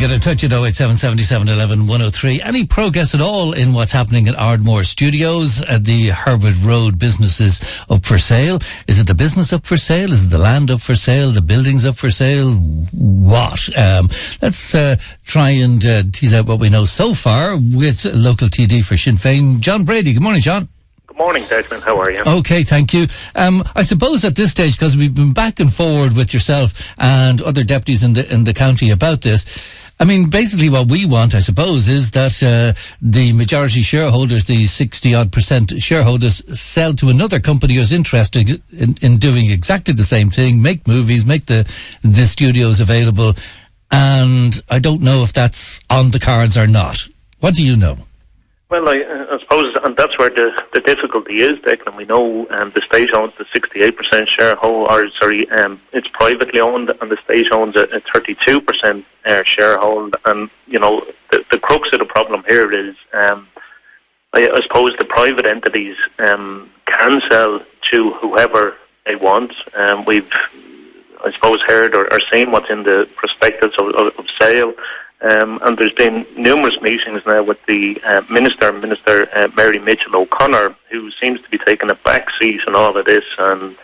get in touch at 087 11 103. Any progress at all in what's happening at Ardmore Studios? The Herbert Road businesses up for sale. Is it the business up for sale? Is it the land up for sale? The buildings up for sale? What? Let's try and tease out what we know so far with local TD for Sinn Féin, John Brady. Good morning, John. Good morning, Declan. How are you? Okay, thank you. I suppose at this stage, because we've been back and forward with yourself and other deputies in the county about this, I mean, basically what we want, I suppose, is that the majority shareholders, the 60-odd% shareholders, sell to another company who's interested in doing exactly the same thing, make movies, make the studios available, and I don't know if that's on the cards or not. What do you know? Well, I suppose, and that's where the difficulty is, Declan. We know the state owns the 68% shareholder, it's privately owned, and the state owns a 32% sharehold. And, you know, the crux of the problem here is, I suppose the private entities can sell to whoever they want. We've, I suppose, heard or seen what's in the prospectus of sale. And there's been numerous meetings now with the Minister Mary Mitchell O'Connor, who seems to be taking a back seat in all of this and,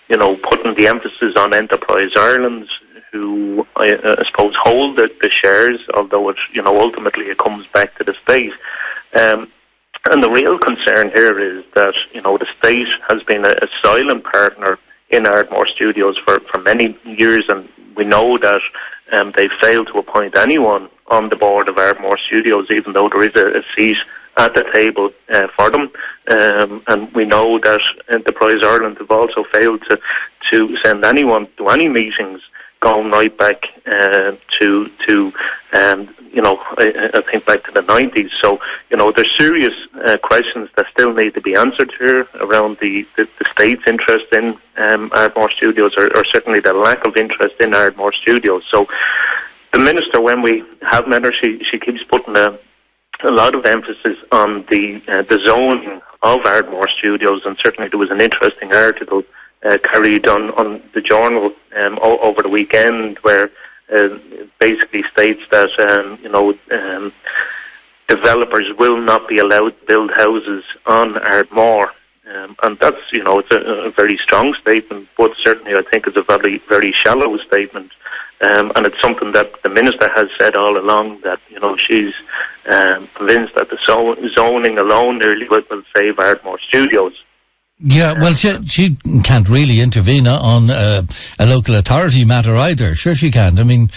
you know, putting the emphasis on Enterprise Ireland, who I suppose hold the shares, although it, you know, ultimately it comes back to the state. And the real concern here is that, you know, the state has been a silent partner in Ardmore Studios for many years, and we know that they failed to appoint anyone on the board of Ardmore Studios, even though there is a seat at the table for them. And we know that Enterprise Ireland have also failed to send anyone to any meetings, going right back to you know, I think back to the 90s. So, you know, there's serious questions that still need to be answered here around the state's interest in Ardmore Studios, or certainly the lack of interest in Ardmore Studios. So the Minister, when we have met her, she keeps putting a lot of emphasis on the zoning of Ardmore Studios, and certainly there was an interesting article carried on the Journal over the weekend, where basically states that you know, developers will not be allowed to build houses on Ardmore, and that's, you know, it's a very strong statement, but certainly I think it's a very, very shallow statement, and it's something that the Minister has said all along, that, you know, she's convinced that the zoning alone nearly will save Ardmore Studios. Yeah, well, she can't really intervene on a local authority matter either. Sure she can't. I mean,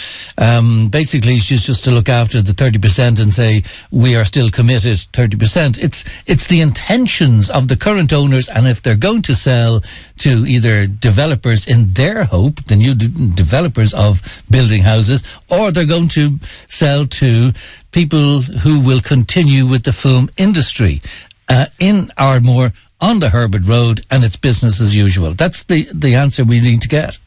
basically she's just to look after the 30% and say, we are still committed 30%. It's the intentions of the current owners, and if they're going to sell to either developers in their hope, the new developers of building houses, or they're going to sell to people who will continue with the film industry in Ardmore, on the Herbert Road, and it's business as usual. That's the answer we need to get.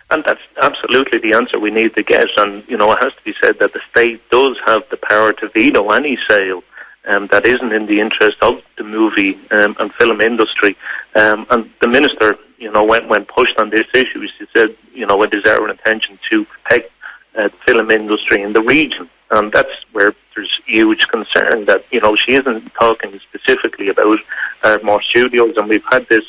And that's absolutely the answer we need to get. And, you know, it has to be said that the state does have the power to veto any sale that isn't in the interest of the movie and film industry. And the Minister, you know, when pushed on this issue, she said, you know, it is our intention to protect the film industry in the region. And that's where there's huge concern that, you know, she isn't talking specifically about Ardmore Studios, and we've had this,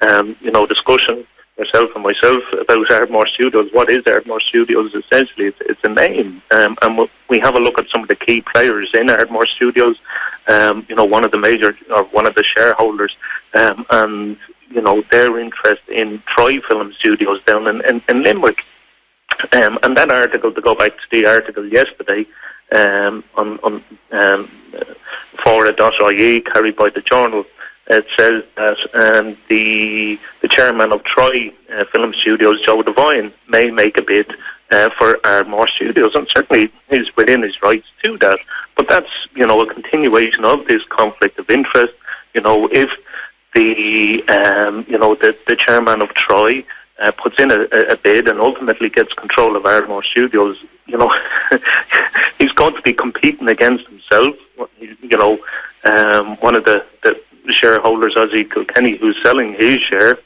you know, discussion, herself and myself, about Ardmore Studios. What is Ardmore Studios? Essentially, it's a name. And we have a look at some of the key players in Ardmore Studios, you know, one of the shareholders, and, you know, their interest in Troy Film Studios down in Limerick. And that article, to go back to the article yesterday, on fora.ie, carried by the Journal, it says that the chairman of Troy Film Studios, Joe Devine, may make a bid for Ardmore Studios, and certainly he's within his rights to that. But that's, you know, a continuation of this conflict of interest. You know, if the you know, the chairman of Troy puts in a bid and ultimately gets control of Ardmore Studios, you know, he's going to be competing against himself. You know, one of the shareholders, Ozzy Kilkenny, who's selling his share,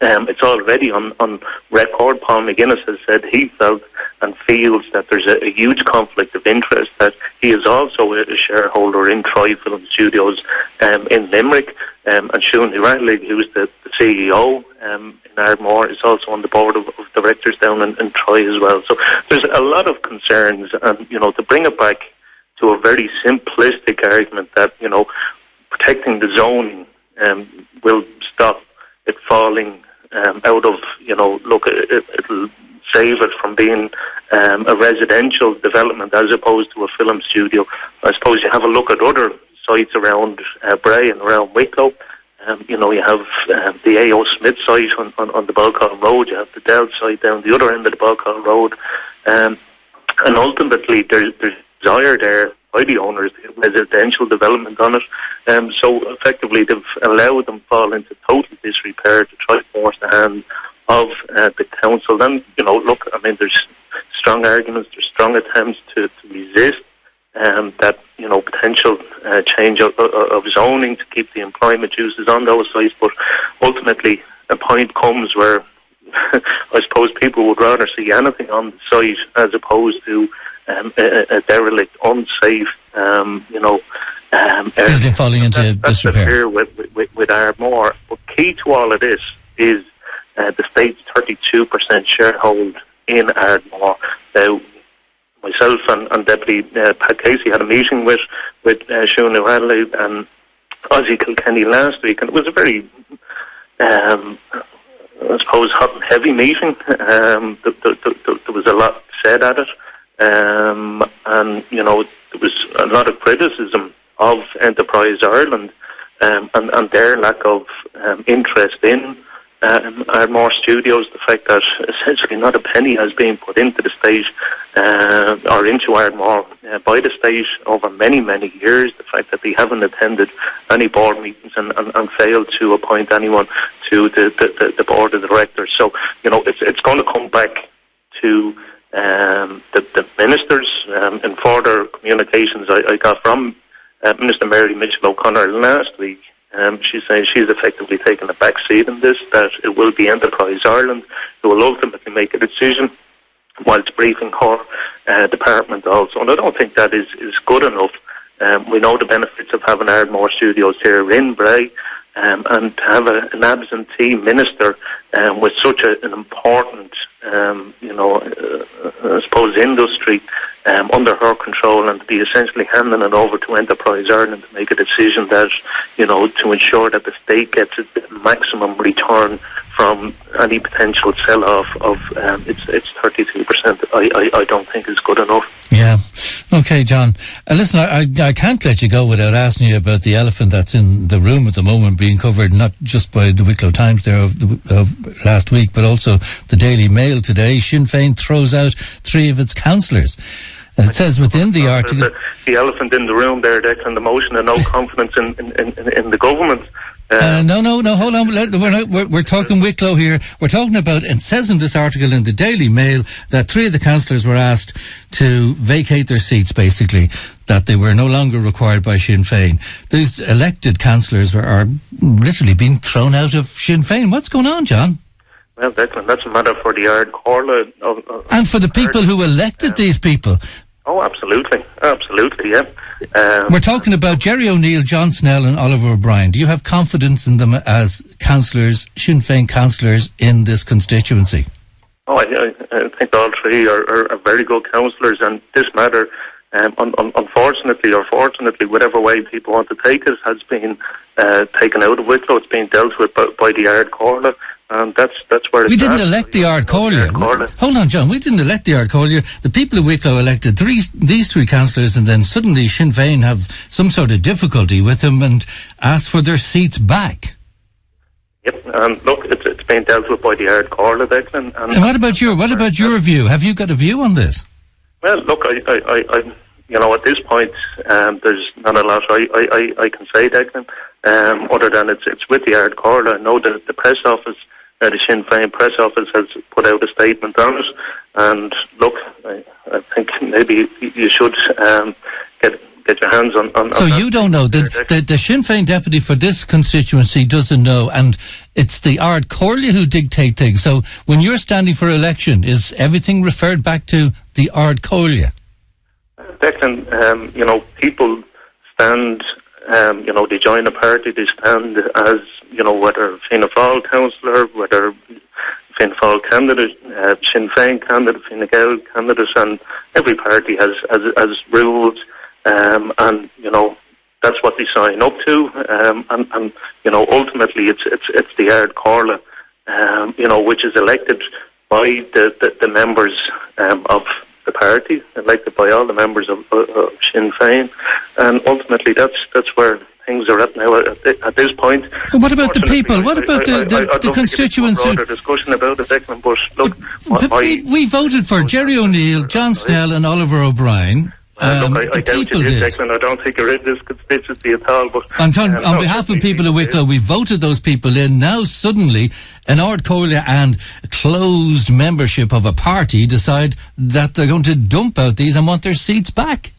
It's already on record. Paul McGuinness has said he felt and feels that there's a huge conflict of interest, that he is also a shareholder in Troy Film Studios in Limerick, and Siún Riley, who's the CEO in Ardmore, is also on the board of directors down in Troy as well. So there's a lot of concerns, and to bring it back to a very simplistic argument that protecting the zoning will stop it falling out of, it'll save it from being a residential development as opposed to a film studio. I suppose you have a look at other sites around Bray and around Wicklow. You have the A.O. Smith site on the Balcall Road. You have the Dell site down the other end of the Balcall Road. And ultimately, there's desire there by the owners, residential development on it. So effectively, they've allowed them fall into total disrepair to try to force the hand of the council. Then, there's strong arguments, there's strong attempts to resist that, potential change of zoning to keep the employment uses on those sites. But ultimately, a point comes where I suppose people would rather see anything on the site as opposed to a derelict, unsafe, building falling into disrepair. With Ardmore. But key to all of this is the state's 32% sharehold in Ardmore. Now, myself and Deputy Pat Casey had a meeting with Siún Riley and Ozzy Kilkenny last week, and it was a very, I suppose, hot and heavy meeting. There was a lot said at it. And there was a lot of criticism of Enterprise Ireland and their lack of interest in Ardmore Studios. The fact that essentially not a penny has been put into the state or into Ardmore by the state over many, many years. The fact that they haven't attended any board meetings and failed to appoint anyone to the board of directors. So it's going to come back to the ministers. In further communications I got from Minister Mary Mitchell O'Connor last week, she's saying she's effectively taken a back seat in this, that it will be Enterprise Ireland who will ultimately make a decision whilst briefing her department also. And I don't think that is good enough. We know the benefits of having Ardmore Studios here in Bray, and to have an absentee minister with such an important, I suppose, industry under her control, and to be essentially handing it over to Enterprise Ireland to make a decision that, to ensure that the state gets the maximum return from any potential sell-off of its 32%, I don't think is good enough. Yeah. Okay, John. Listen, I can't let you go without asking you about the elephant that's in the room at the moment, being covered not just by the Wicklow Times there of last week, but also the Daily Mail today. Sinn Féin throws out 3 of its councillors. And it says within the article... The elephant in the room there, Declan, the motion of no confidence in the government. No, hold on. We're talking Wicklow here. We're talking about, it says in this article in the Daily Mail that 3 of the councillors were asked to vacate their seats, basically, that they were no longer required by Sinn Féin. These elected councillors are literally being thrown out of Sinn Féin. What's going on, John? Well, Declan, that's a matter for the Ard Corla. And for the people who elected these people. Oh, absolutely, yeah. We're talking about Jerry O'Neill, John Snell and Oliver O'Brien. Do you have confidence in them as councillors, Sinn Féin councillors in this constituency? Oh, I think all 3 are very good councillors, and this matter, unfortunately or fortunately, whatever way people want to take it, has been taken out of Wicklow. It's been dealt with by the Ard Corla. And that's where we didn't elect the Ard Corla. Hold on, John. We didn't elect the Ard Corla. The people of Wicklow elected these 3 councillors, and then suddenly Sinn Féin have some sort of difficulty with them and ask for their seats back. Yep. And look, it's been dealt with by the Ard Corla, Declan. And what about your view? Have you got a view on this? Well, look, I at this point, there's not a lot I can say, Declan, other than it's with the Ard Corla. I know that the press office, the Sinn Féin press office, has put out a statement on it. And look, I think maybe you should get your hands on so you don't know. The Sinn Féin deputy for this constituency doesn't know, and it's the Ard Comhairle who dictate things. So when you're standing for election, is everything referred back to the Ard Comhairle? Declan, people stand, they join a party, they stand as, whether Fianna Fáil councillor, whether Fianna Fáil candidate, Sinn Féin candidate, Fine Gael candidate, and every party has rules, and that's what they sign up to, and ultimately it's the Ard Comhairle, which is elected by the members of the party, elected by all the members of Sinn Féin, and ultimately that's where things are at now at this point. But what about the people? What about the constituency? I discussion about it, Declan, but look, we voted for Jerry O'Neill, John Snell, and Oliver O'Brien. I doubt you did, Declan. I don't think you're in this constituency at all. But I'm talking on behalf of people of Wicklow. We voted those people in. Now suddenly, an Ard Comhairle and closed membership of a party decide that they're going to dump out these and want their seats back.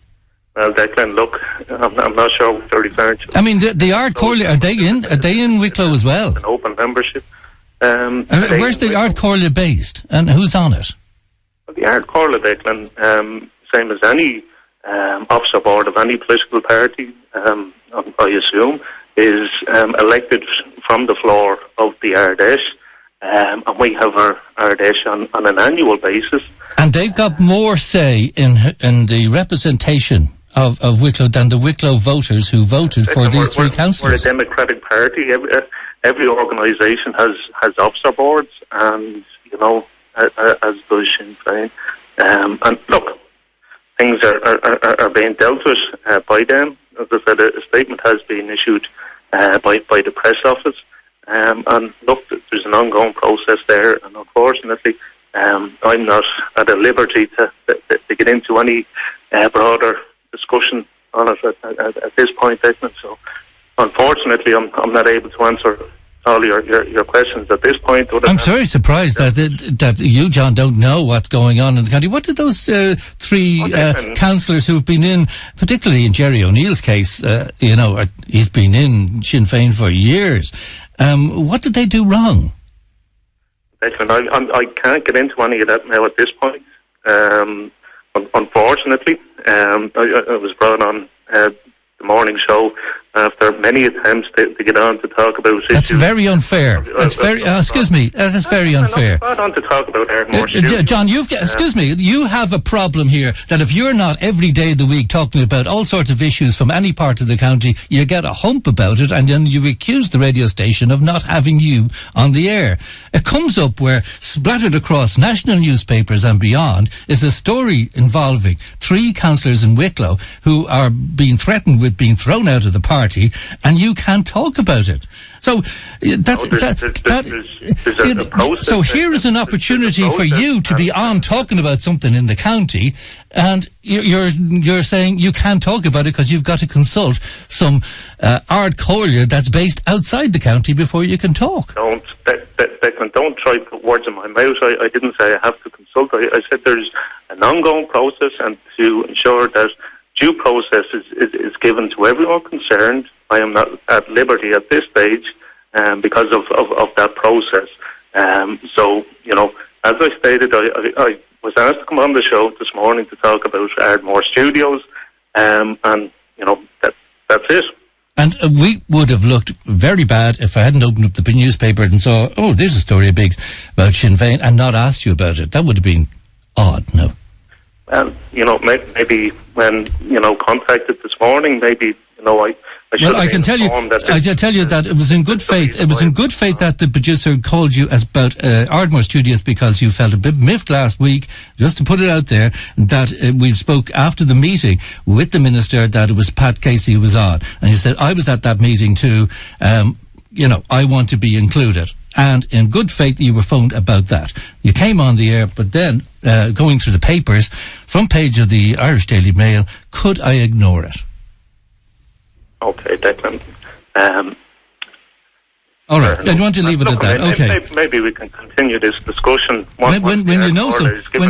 Well, Declan, look, I'm not sure what they're referring to. I mean, the Ard Comhairle, are they in? Are they in Wicklow as well? An open membership. Where's the Ard Comhairle based, and who's on it? Well, the Ard Comhairle, Declan, same as any officer board of any political party, I assume, is elected from the floor of the Ardesh, and we have our Ardesh on an annual basis. And they've got more say in the representation of Wicklow than the Wicklow voters who voted for these three councillors. We're a democratic party. Every organisation has officer boards, and as does Sinn Féin. And look, things are being dealt with by them. As I said, a statement has been issued by the press office. And look, there's an ongoing process there, and unfortunately, I'm not at a liberty to get into any broader discussion on it at this point, Declan. So, unfortunately, I'm not able to answer all your questions at this point. I'm very surprised that you, John, don't know what's going on in the county. What did those three councillors who've been in, particularly in Jerry O'Neill's case, he's been in Sinn Féin for years. What did they do wrong? I can't get into any of that now at this point. Unfortunately, I was brought on the morning show after many attempts to get on to talk about issues. That's very unfair. That's very. Excuse me. That's very unfair. Brought on to talk about Ardmore Studios. John, excuse me. You have a problem here that if you're not every day of the week talking about all sorts of issues from any part of the county, you get a hump about it, and then you accuse the radio station of not having you on the air. It comes up where splattered across national newspapers and beyond is a story involving three councillors in Wicklow who are being threatened with being thrown out of the party, and you can't talk about it. So so here is an opportunity for you to be on talking about something in the county, and you're saying you can't talk about it because you've got to consult some Ard Comhairle that's based outside the county before you can talk. Declan, don't try to put words in my mouth. I didn't say I have to consult. I said there's an ongoing process, and to ensure that due process is given to everyone concerned. I am not at liberty at this stage because of that process. So, as I stated, I was asked to come on the show this morning to talk about Ardmore Studios, and, that's it. And we would have looked very bad if I hadn't opened up the newspaper and saw, there's a story about Sinn Féin, and not asked you about it. That would have been odd, no? Well, maybe when, contacted this morning, maybe, I can tell you that it was in good faith. It was in good faith that the producer called you about Ardmore Studios because you felt a bit miffed last week, just to put it out there, that we spoke after the meeting with the minister that it was Pat Casey who was on. And you said, I was at that meeting too. I want to be included. And in good faith, you were phoned about that. You came on the air, but then going through the papers, front page of the Irish Daily Mail, could I ignore it? Okay, Declan. All right, I want to leave it at that. Okay. Maybe we can continue this discussion. When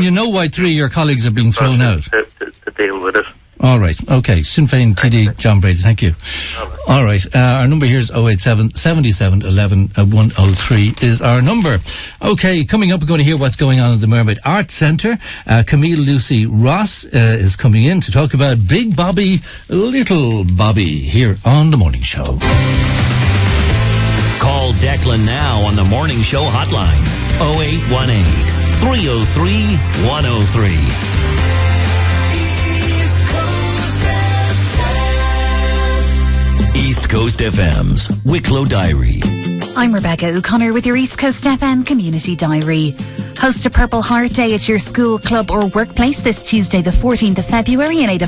you know why three of your colleagues are being thrown out. To deal with it. All right. Okay. Sinn Féin TD, John Brady. Thank you. All right. Our number here is 087 77 11 103 is our number. Okay. Coming up, we're going to hear what's going on at the Mermaid Arts Centre. Camille Lucy Ross is coming in to talk about Big Bobby, Little Bobby here on The Morning Show. Call Declan now on The Morning Show hotline. 0818 303 103. East Coast FM's Wicklow Diary. I'm Rebecca O'Connor with your East Coast FM Community Diary. Host a Purple Heart Day at your school, club or workplace this Tuesday the 14th of February in aid of